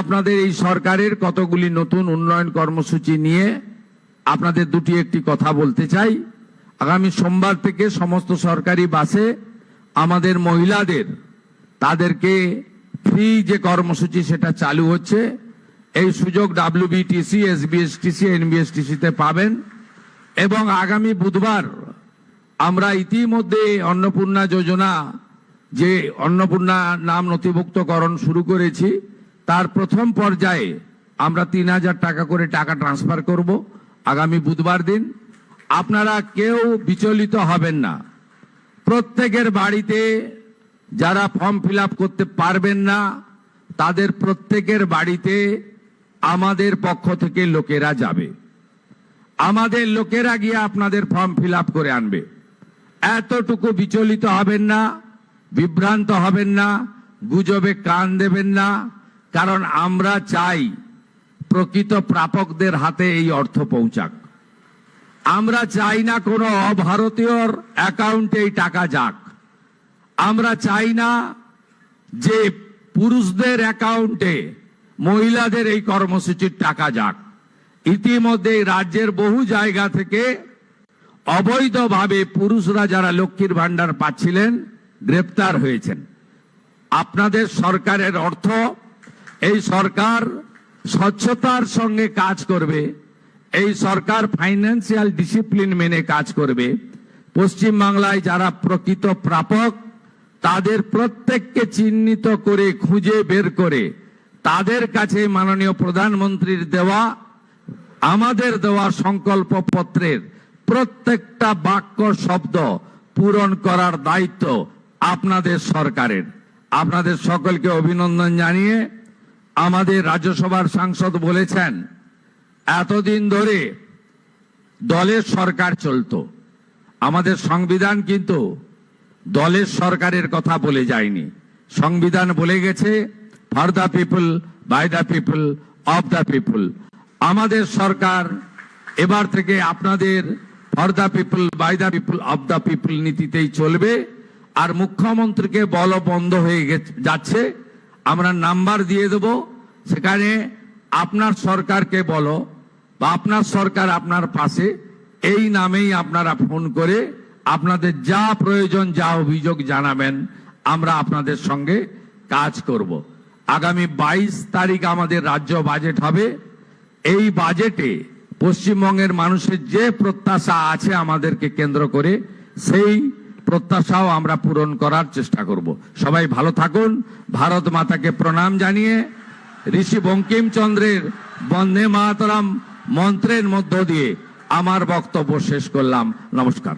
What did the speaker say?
আপনাদের এই সরকারের কতগুলি নতুন উন্নয়ন কর্মসূচি নিয়ে আপনাদের দুটি একটি কথা বলতে চাই। আগামী সোমবার থেকে সমস্ত সরকারি বাসে আমাদের মহিলাদের তাদেরকে ফ্রি যে কর্মসূচি সেটা চালু হচ্ছে। এই সুযোগ ডব্লিউবিটিসি, এসবিএসটিসি, এনবিএসটিসিতে পাবেন। এবং আগামী বুধবার আমরা ইতিমধ্যে অন্নপূর্ণা যোজনা, যে অন্নপূর্ণা নাম নথিভুক্তকরণ শুরু করেছি, তার প্রথম পর্যায়ে আমরা ৩,০০০ টাকা করে টাকা ট্রান্সফার করব আগামী বুধবার দিন। আপনারা কেউ বিচলিত হবেন না। প্রত্যেকের বাড়িতে যারা ফর্ম ফিল আপ করতে পারবেন না তাদের প্রত্যেকের বাড়িতে আমাদের পক্ষ থেকে লোকেরা যাবে। আমাদের লোকেরা গিয়ে আপনাদের ফর্ম ফিল আপ করে আনবে। এতটুকু বিচলিত হবেন না, বিভ্রান্ত হবেন না, গুজবে কান দেবেন না। কারণ আমরা চাই প্রকৃত প্রাপকদের হাতে এই অর্থ পৌঁছাক। আমরা চাই না কোনো অভারতীয়র অ্যাকাউন্টে এই টাকা যাক। আমরা চাই না যে পুরুষদের অ্যাকাউন্টে মহিলাদের এই কর্মসূচির টাকা যাক। ইতিমধ্যে রাজ্যের বহু জায়গা থেকে অবৈধভাবে পুরুষরা যারা লক্ষ্মীর ভান্ডার পাচ্ছিলেন গ্রেপ্তার হয়েছেন। আপনাদের সরকারের অর্থ, এই সরকার স্বচ্ছতার সঙ্গে কাজ করবে, এই সরকার ফাইন্যান্সিয়াল ডিসিপ্লিন মেনে কাজ করবে। পশ্চিমবাংলায় যারা প্রকৃত প্রাপক তাদের প্রত্যেককে চিহ্নিত করে খুঁজে বের করে তাদের কাছে মাননীয় প্রধানমন্ত্রীর দেওয়া, আমাদের দেওয়া সংকল্প পত্রের প্রত্যেকটা বাক্য শব্দ পূরণ করার দায়িত্ব আপনাদের সরকারের। আপনাদের সকলকে অভিনন্দন জানিয়ে আমাদের রাজ্যসভার সাংসদ বলেছেন, এতদিন ধরে দলের সরকার চলতো। আমাদের সংবিধান কিন্তু দলের সরকারের কথা বলে যায়নি। সংবিধান বলে গেছে for the people, by the people, of the people. আমাদের সরকার এবার থেকে আপনাদের for the people, by the people, of the people নীতিতেই চলবে। আর মুখ্যমন্ত্রীকে বল বন্ধ হয়ে যাচ্ছে, আমরা নাম্বার দিয়ে দেব, সেখানে আপনার সরকারকে বলো বা আপনার সরকার আপনার পাশে, এই নামেই আপনারা ফোন করে আপনাদের যা প্রয়োজন, যা অভিযোগ জানাবেন, আমরা আপনাদের সঙ্গে কাজ করব। আগামী 22 তারিখ আমাদের রাজ্য বাজেট হবে। এই বাজেটে পশ্চিমবঙ্গের মানুষের যে প্রত্যাশা আছে আমাদেরকে কেন্দ্র করে, সেই প্রত্যাশাও আমরা পূরণ করার চেষ্টা করব। সবাই ভালো থাকুন। ভারত মাতাকে প্রণাম জানিয়ে ঋষি বঙ্কিমচন্দ্রের বন্দে মাতরম মন্ত্রের মধ্য দিয়ে আমার বক্তব্য শেষ করলাম। নমস্কার।